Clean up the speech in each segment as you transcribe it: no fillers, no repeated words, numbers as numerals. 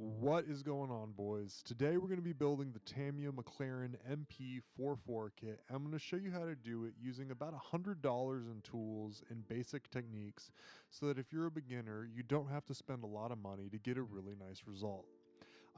What is going on, boys? Today we're going to be building the Tamiya Mclaren MP4 kit. I'm going to show you how to do it using about $100 in tools and basic techniques so that if you're a beginner, you don't have to spend a lot of money to get a really nice result.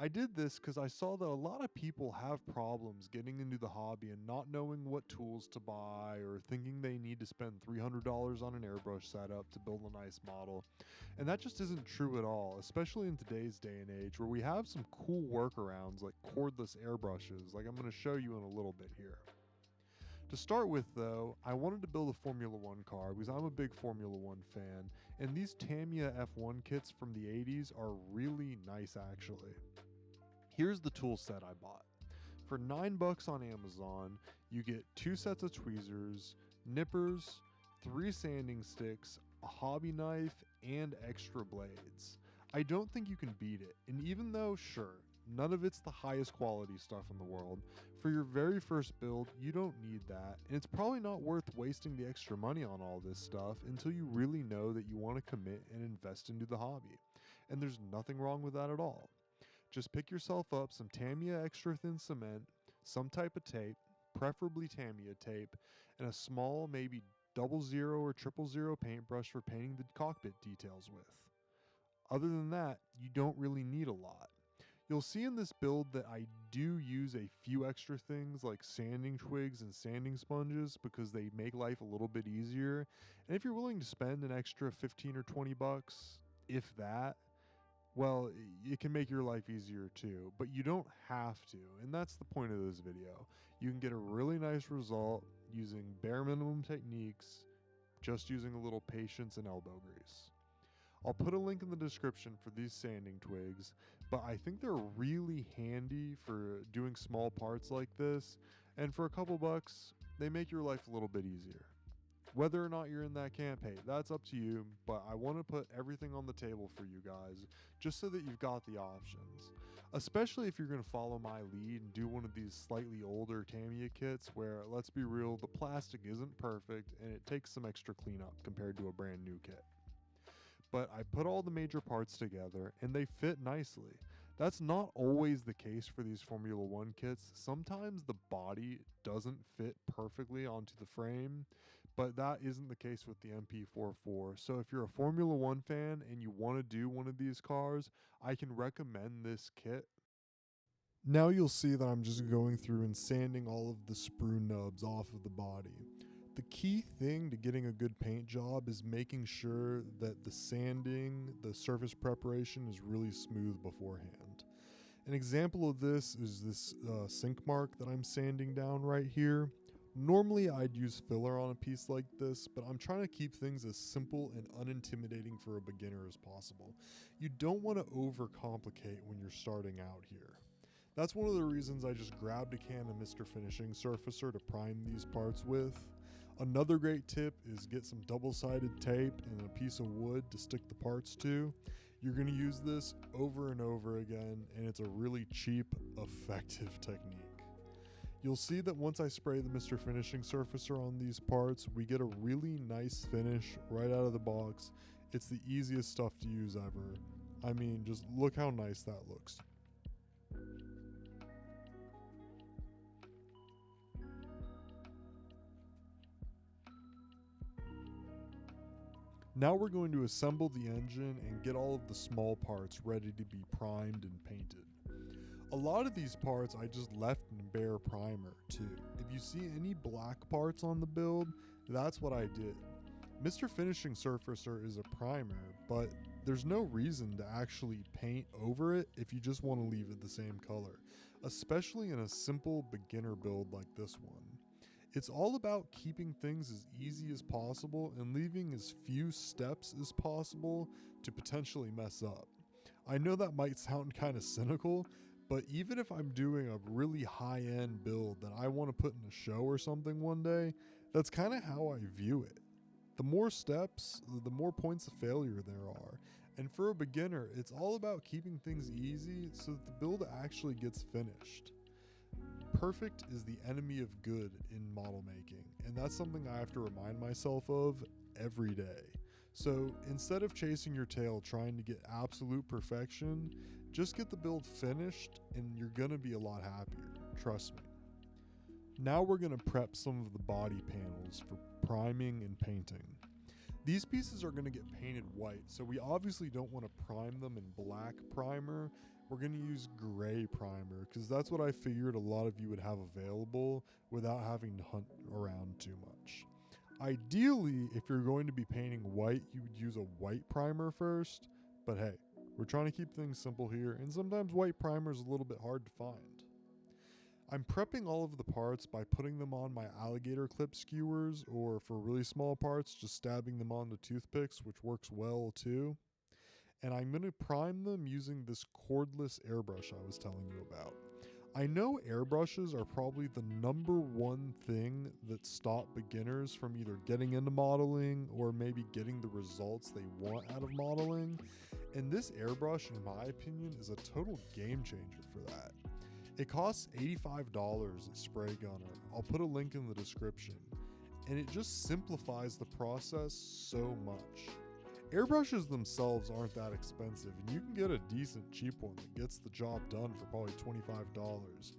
I did this because I saw that a lot of people have problems getting into the hobby and not knowing what tools to buy or thinking they need to spend $300 on an airbrush setup to build a nice model. And that just isn't true at all, especially in today's day and age where we have some cool workarounds like cordless airbrushes, like I'm going to show you in a little bit here. To start with, though, I wanted to build a Formula One car because I'm a big Formula One fan, and these Tamiya F1 kits from the 80s are really nice actually. Here's the tool set I bought. For $9 on Amazon, you get 2 sets of tweezers, nippers, 3 sanding sticks, a hobby knife, and extra blades. I don't think you can beat it, and even though, sure, none of it's the highest quality stuff in the world, for your very first build, you don't need that, and it's probably not worth wasting the extra money on all this stuff until you really know that you want to commit and invest into the hobby. And there's nothing wrong with that at all. Just pick yourself up some Tamiya extra thin cement, some type of tape, preferably Tamiya tape, and a small, maybe 00 or 000 paintbrush for painting the cockpit details with. Other than that, you don't really need a lot. You'll see in this build that I do use a few extra things like sanding twigs and sanding sponges because they make life a little bit easier. And if you're willing to spend an extra 15 or 20 bucks, if that, well, it can make your life easier too, but you don't have to, and that's the point of this video. You can get a really nice result using bare minimum techniques, just using a little patience and elbow grease. I'll put a link in the description for these sanding twigs, but I think they're really handy for doing small parts like this, and for a couple bucks, they make your life a little bit easier. Whether or not you're in that camp, hey, that's up to you, but I want to put everything on the table for you guys, just so that you've got the options. Especially if you're going to follow my lead and do one of these slightly older Tamiya kits where, let's be real, the plastic isn't perfect and it takes some extra cleanup compared to a brand new kit. But I put all the major parts together and they fit nicely. That's not always the case for these Formula One kits. Sometimes the body doesn't fit perfectly onto the frame, but that isn't the case with the MP4. So if you're a Formula One fan and you want to do one of these cars, I can recommend this kit. Now you'll see that I'm just going through and sanding all of the sprue nubs off of the body. The key thing to getting a good paint job is making sure that the sanding, the surface preparation is really smooth beforehand. An example of this is this sink mark that I'm sanding down right here. Normally I'd use filler on a piece like this, but I'm trying to keep things as simple and unintimidating for a beginner as possible. You don't want to overcomplicate when you're starting out here. That's one of the reasons I just grabbed a can of Mr. Finishing Surfacer to prime these parts with. Another great tip is get some double-sided tape and a piece of wood to stick the parts to. You're going to use this over and over again, and it's a really cheap, effective technique. You'll see that once I spray the Mr. Finishing Surfacer on these parts, we get a really nice finish right out of the box. It's the easiest stuff to use ever. I mean, just look how nice that looks. Now we're going to assemble the engine and get all of the small parts ready to be primed and painted. A lot of these parts I just left in bare primer too. If you see any black parts on the build, that's what I did. Mr. Finishing Surfacer is a primer, but there's no reason to actually paint over it if you just want to leave it the same color, especially in a simple beginner build like this one. It's all about keeping things as easy as possible and leaving as few steps as possible to potentially mess up. I know that might sound kind of cynical, but even if I'm doing a really high-end build that I want to put in a show or something one day, that's kind of how I view it. The more steps, the more points of failure there are. And for a beginner, it's all about keeping things easy so that the build actually gets finished. Perfect is the enemy of good in model making, and that's something I have to remind myself of every day. So instead of chasing your tail trying to get absolute perfection, just get the build finished and you're gonna be a lot happier, trust me. Now we're gonna prep some of the body panels for priming and painting. These pieces are gonna get painted white, so we obviously don't wanna prime them in black primer. We're gonna use gray primer because that's what I figured a lot of you would have available without having to hunt around too much. Ideally, if you're going to be painting white, you would use a white primer first, but hey, we're trying to keep things simple here, and sometimes white primer is a little bit hard to find. I'm prepping all of the parts by putting them on my alligator clip skewers, or for really small parts, just stabbing them onto toothpicks, which works well too. And I'm going to prime them using this cordless airbrush I was telling you about. I know airbrushes are probably the number one thing that stop beginners from either getting into modeling or maybe getting the results they want out of modeling. And this airbrush, in my opinion, is a total game changer for that. It costs $85 at Spray Gunner. I'll put a link in the description. And it just simplifies the process so much. Airbrushes themselves aren't that expensive, and you can get a decent cheap one that gets the job done for probably $25.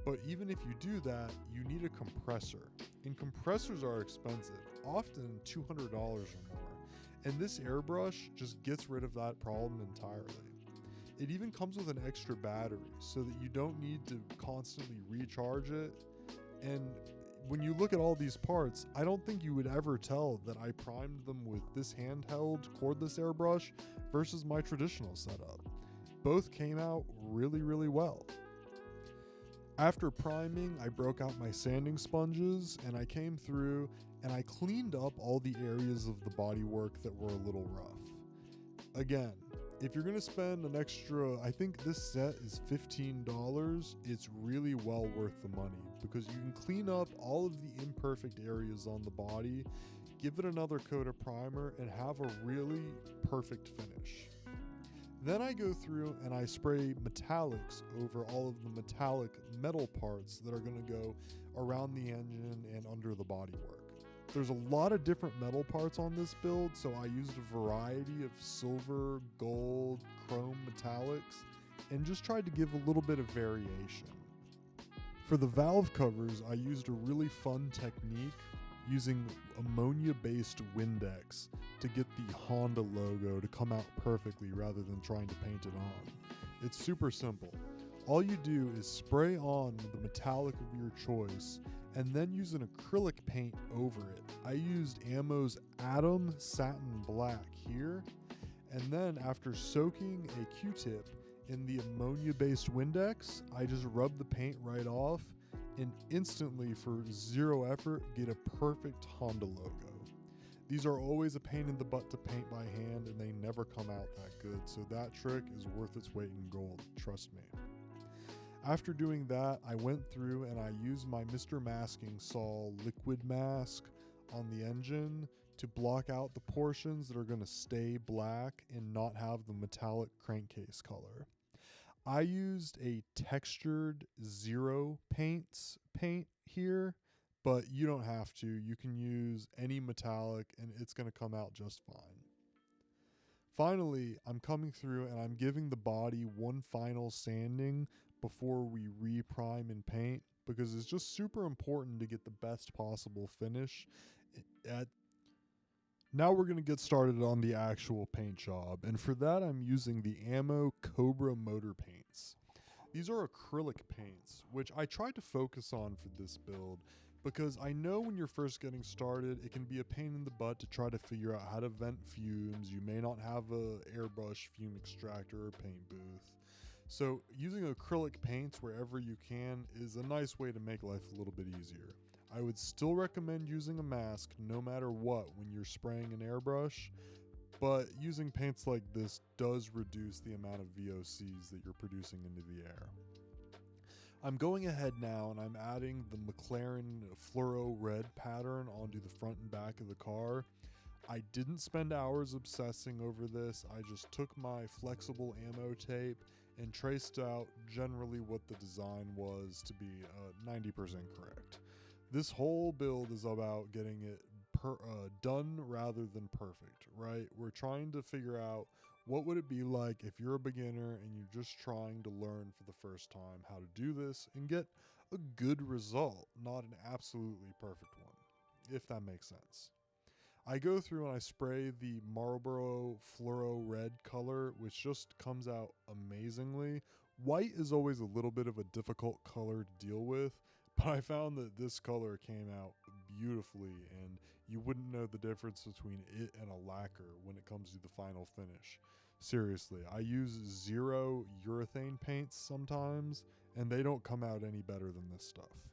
But even if you do that, you need a compressor. And compressors are expensive, often $200 or more. And this airbrush just gets rid of that problem entirely. It even comes with an extra battery so that you don't need to constantly recharge it. And when you look at all these parts, I don't think you would ever tell that I primed them with this handheld cordless airbrush versus my traditional setup. Both came out really, really well. After priming, I broke out my sanding sponges and I came through and I cleaned up all the areas of the bodywork that were a little rough. Again, if you're gonna spend an extra, I think this set is $15, it's really well worth the money because you can clean up all of the imperfect areas on the body, give it another coat of primer, and have a really perfect finish. Then I go through and I spray metallics over all of the metallic metal parts that are gonna go around the engine and under the bodywork. There's a lot of different metal parts on this build, so I used a variety of silver, gold, chrome metallics, and just tried to give a little bit of variation. For the valve covers, I used a really fun technique using ammonia-based Windex to get the Honda logo to come out perfectly rather than trying to paint it on. It's super simple. All you do is spray on the metallic of your choice and then use an acrylic paint over it. I used Ammo's Atom Satin Black here, and then after soaking a Q-tip in the ammonia-based Windex, I just rub the paint right off and instantly, for zero effort, get a perfect Honda logo. These are always a pain in the butt to paint by hand and they never come out that good, so that trick is worth its weight in gold, trust me. After doing that, I went through and I used my Mr. Masking Saw liquid mask on the engine to block out the portions that are going to stay black and not have the metallic crankcase color. I used a textured Zero Paints paint here, but you don't have to. You can use any metallic and it's going to come out just fine. Finally, I'm coming through and I'm giving the body one final sanding before we reprime and paint because it's just super important to get the best possible finish. Now we're going to get started on the actual paint job, and for that I'm using the Ammo Cobra Motor Paints. These are acrylic paints, which I tried to focus on for this build because I know when you're first getting started it can be a pain in the butt to try to figure out how to vent fumes. You may not have a airbrush fume extractor or paint booth. So using acrylic paints wherever you can is a nice way to make life a little bit easier. I would still recommend using a mask no matter what when you're spraying an airbrush, but using paints like this does reduce the amount of VOCs that you're producing into the air. I'm going ahead now and I'm adding the Mclaren fluoro red pattern onto the front and back of the car. I didn't spend hours obsessing over this. I just took my flexible ammo tape and traced out generally what the design was to be 90% correct. This whole build is about getting it done rather than perfect, right? We're trying to figure out what would it be like if you're a beginner and you're just trying to learn for the first time how to do this and get a good result, not an absolutely perfect one, if that makes sense. I go through and I spray the Marlboro Fluoro Red color, which just comes out amazingly. White is always a little bit of a difficult color to deal with, but I found that this color came out beautifully, and you wouldn't know the difference between it and a lacquer when it comes to the final finish. Seriously, I use zero urethane paints sometimes, and they don't come out any better than this stuff.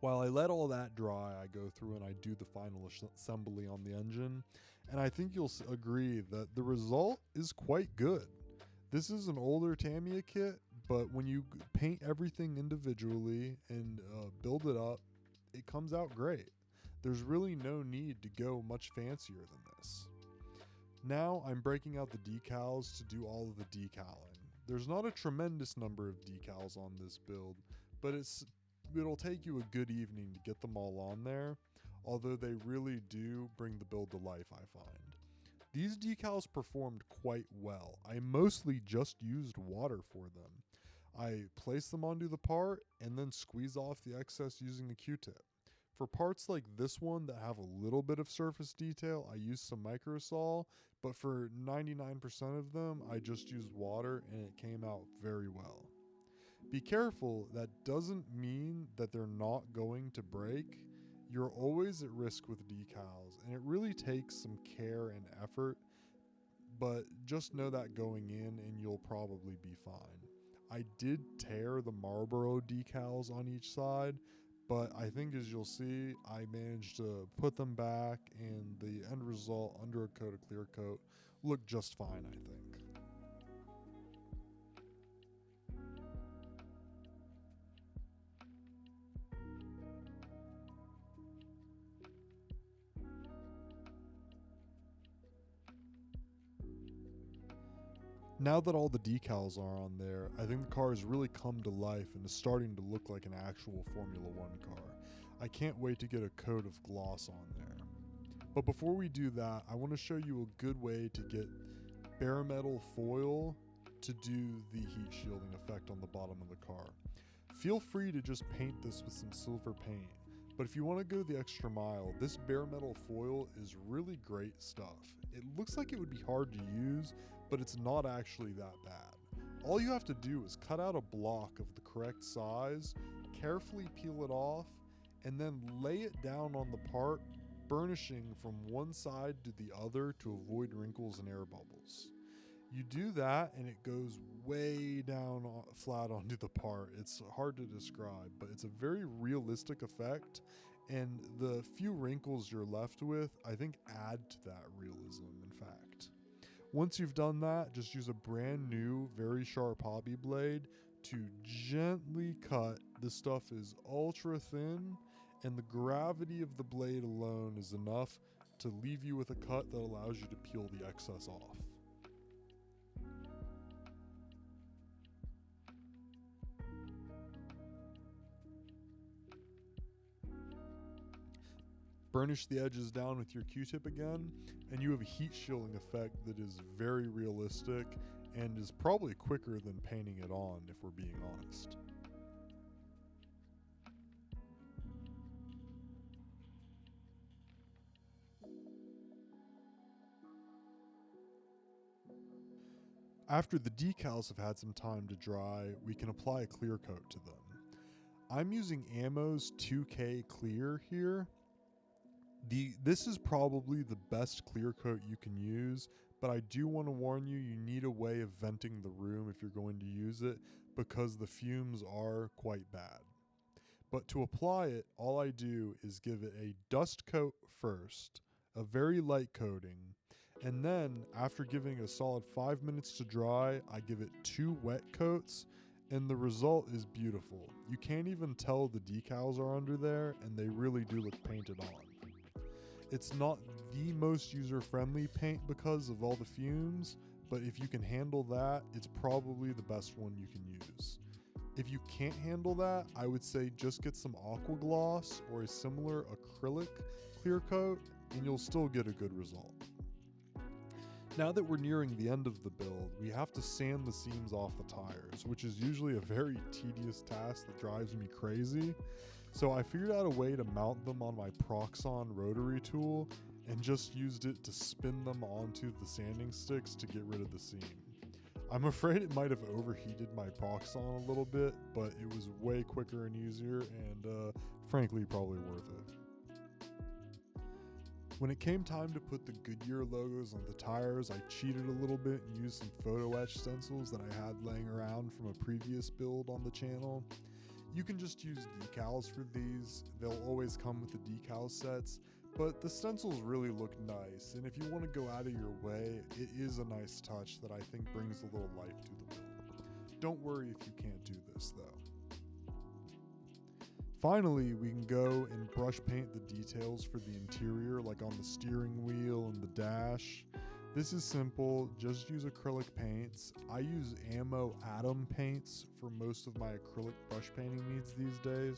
While I let all that dry, I go through and I do the final assembly on the engine, and I think you'll agree that the result is quite good. This is an older Tamiya kit, but when you paint everything individually and build it up, it comes out great. There's really no need to go much fancier than this. Now I'm breaking out the decals to do all of the decaling. There's not a tremendous number of decals on this build, but it'll take you a good evening to get them all on there, although they really do bring the build to life, I find. These decals performed quite well. I mostly just used water for them. I place them onto the part and then squeeze off the excess using a Q-tip. For parts like this one that have a little bit of surface detail, I use some microsol, but for 99% of them, I just used water and it came out very well. Be careful, that doesn't mean that they're not going to break. You're always at risk with decals, and it really takes some care and effort, but just know that going in and you'll probably be fine. I did tear the Marlboro decals on each side, but I think as you'll see, I managed to put them back, and the end result under a coat of clear coat looked just fine, I think. Now that all the decals are on there, I think the car has really come to life and is starting to look like an actual Formula One car. I can't wait to get a coat of gloss on there. But before we do that, I want to show you a good way to get bare metal foil to do the heat shielding effect on the bottom of the car. Feel free to just paint this with some silver paint, but if you want to go the extra mile, this bare metal foil is really great stuff. It looks like it would be hard to use, but it's not actually that bad. All you have to do is cut out a block of the correct size, carefully peel it off, and then lay it down on the part, burnishing from one side to the other to avoid wrinkles and air bubbles. You do that and it goes way down flat onto the part. It's hard to describe, but it's a very realistic effect, and the few wrinkles you're left with, I think, add to that realism, in fact. Once you've done that, just use a brand new, very sharp hobby blade to gently cut. This stuff is ultra thin, and the gravity of the blade alone is enough to leave you with a cut that allows you to peel the excess off. Burnish the edges down with your Q-tip again, and you have a heat shielding effect that is very realistic and is probably quicker than painting it on, if we're being honest. After the decals have had some time to dry, we can apply a clear coat to them. I'm using Ammo's 2K Clear here. This is probably the best clear coat you can use, but I do want to warn you, you need a way of venting the room if you're going to use it, because the fumes are quite bad. But to apply it, all I do is give it a dust coat first, a very light coating, and then after giving a solid 5 minutes to dry, I give it 2 wet coats, and the result is beautiful. You can't even tell the decals are under there, and they really do look painted on. It's not the most user-friendly paint because of all the fumes, but if you can handle that, it's probably the best one you can use. If you can't handle that, I would say just get some aqua gloss or a similar acrylic clear coat, and you'll still get a good result. Now that we're nearing the end of the build, we have to sand the seams off the tires, which is usually a very tedious task that drives me crazy. So I figured out a way to mount them on my Proxxon rotary tool and just used it to spin them onto the sanding sticks to get rid of the seam. I'm afraid it might have overheated my Proxxon a little bit, but it was way quicker and easier, and frankly probably worth it. When it came time to put the Goodyear logos on the tires, I cheated a little bit and used some photo etch stencils that I had laying around from a previous build on the channel. You can just use decals for these. They'll always come with the decal sets, but the stencils really look nice, and if you want to go out of your way, it is a nice touch that I think brings a little life to the build. Don't worry if you can't do this though. Finally, we can go and brush paint the details for the interior, like on the steering wheel and the dash. This is simple, just use acrylic paints. I use Ammo Atom paints for most of my acrylic brush painting needs these days,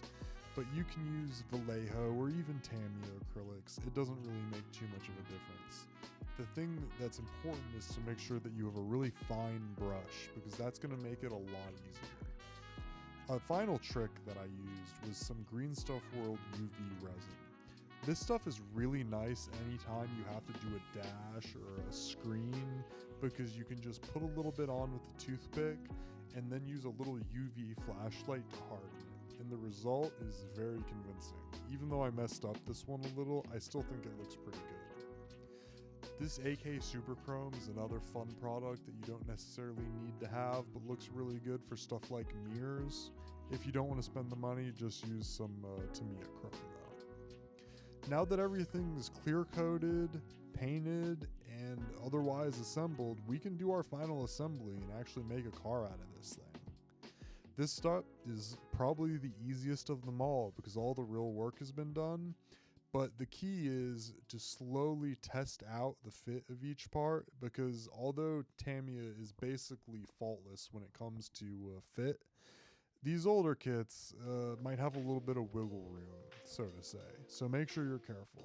but you can use Vallejo or even Tamiya acrylics. It doesn't really make too much of a difference. The thing that's important is to make sure that you have a really fine brush, because that's going to make it a lot easier. A final trick that I used was some Green Stuff World UV resin. This stuff is really nice anytime you have to do a dash or a screen, because you can just put a little bit on with a toothpick and then use a little UV flashlight to harden it. And the result is very convincing. Even though I messed up this one a little, I still think it looks pretty good. This AK Super Chrome is another fun product that you don't necessarily need to have, but looks really good for stuff like mirrors. If you don't want to spend the money, just use some Tamiya Chrome though. Now that everything is clear coated, painted, and otherwise assembled, we can do our final assembly and actually make a car out of this thing. This step is probably the easiest of them all because all the real work has been done. But the key is to slowly test out the fit of each part, because although Tamiya is basically faultless when it comes to fit, these older kits might have a little bit of wiggle room, so to say. So make sure you're careful.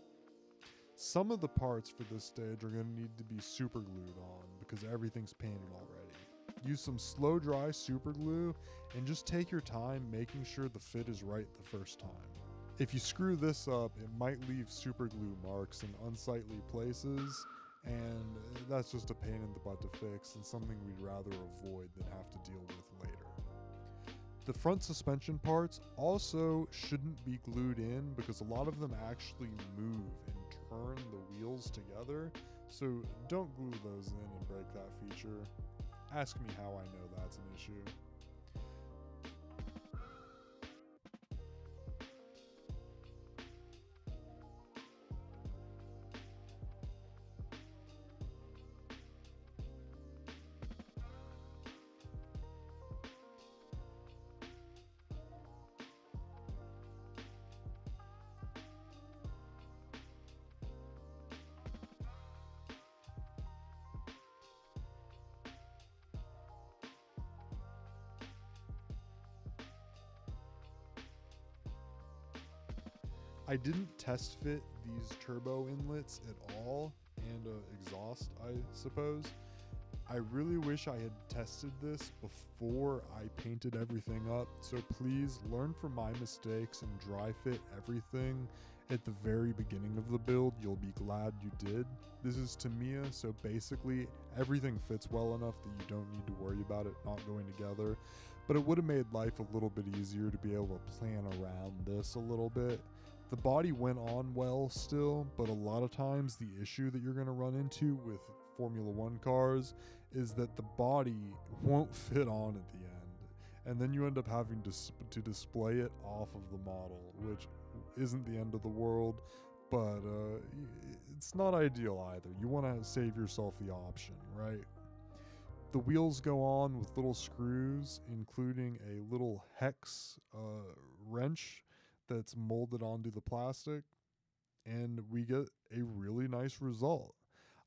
Some of the parts for this stage are going to need to be super glued on because everything's painted already. Use some slow dry super glue and just take your time making sure the fit is right the first time. If you screw this up, it might leave super glue marks in unsightly places, and that's just a pain in the butt to fix and something we'd rather avoid than have to deal with later. The front suspension parts also shouldn't be glued in because a lot of them actually move and turn the wheels together, so don't glue those in and break that feature. Ask me how I know that's an issue. I didn't test fit these turbo inlets at all, and exhaust, I suppose. I really wish I had tested this before I painted everything up, so please learn from my mistakes and dry fit everything at the very beginning of the build. You'll be glad you did. This is Tamiya, so basically everything fits well enough that you don't need to worry about it not going together, but it would have made life a little bit easier to be able to plan around this a little bit. The body went on well still, but a lot of times the issue that you're going to run into with Formula One cars is that the body won't fit on at the end, and then you end up having to display it off of the model, which isn't the end of the world, but it's not ideal either. You want to save yourself the option, right? The wheels go on with little screws, including a little hex wrench that's molded onto the plastic, and we get a really nice result.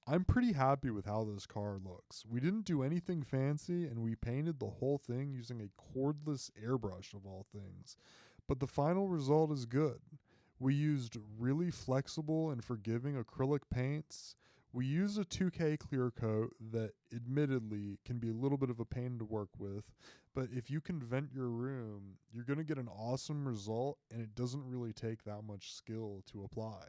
I'm pretty happy with how this car looks. We didn't do anything fancy, and we painted the whole thing using a cordless airbrush of all things, but the final result is good. We used really flexible and forgiving acrylic paints. We used a 2K clear coat that admittedly can be a little bit of a pain to work with, but if you can vent your room, you're going to get an awesome result, and it doesn't really take that much skill to apply.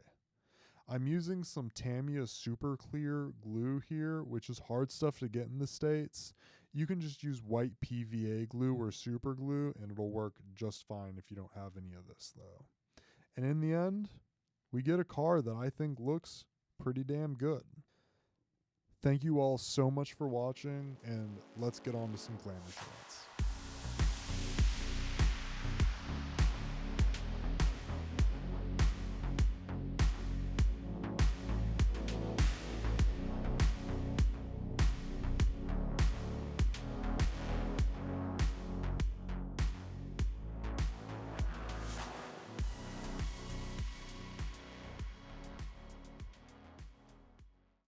I'm using some Tamiya super clear glue here, which is hard stuff to get in the States. You can just use white PVA glue or super glue, and it'll work just fine if you don't have any of this, though. And in the end, we get a car that I think looks pretty damn good. Thank you all so much for watching, and let's get on to some glamour shots.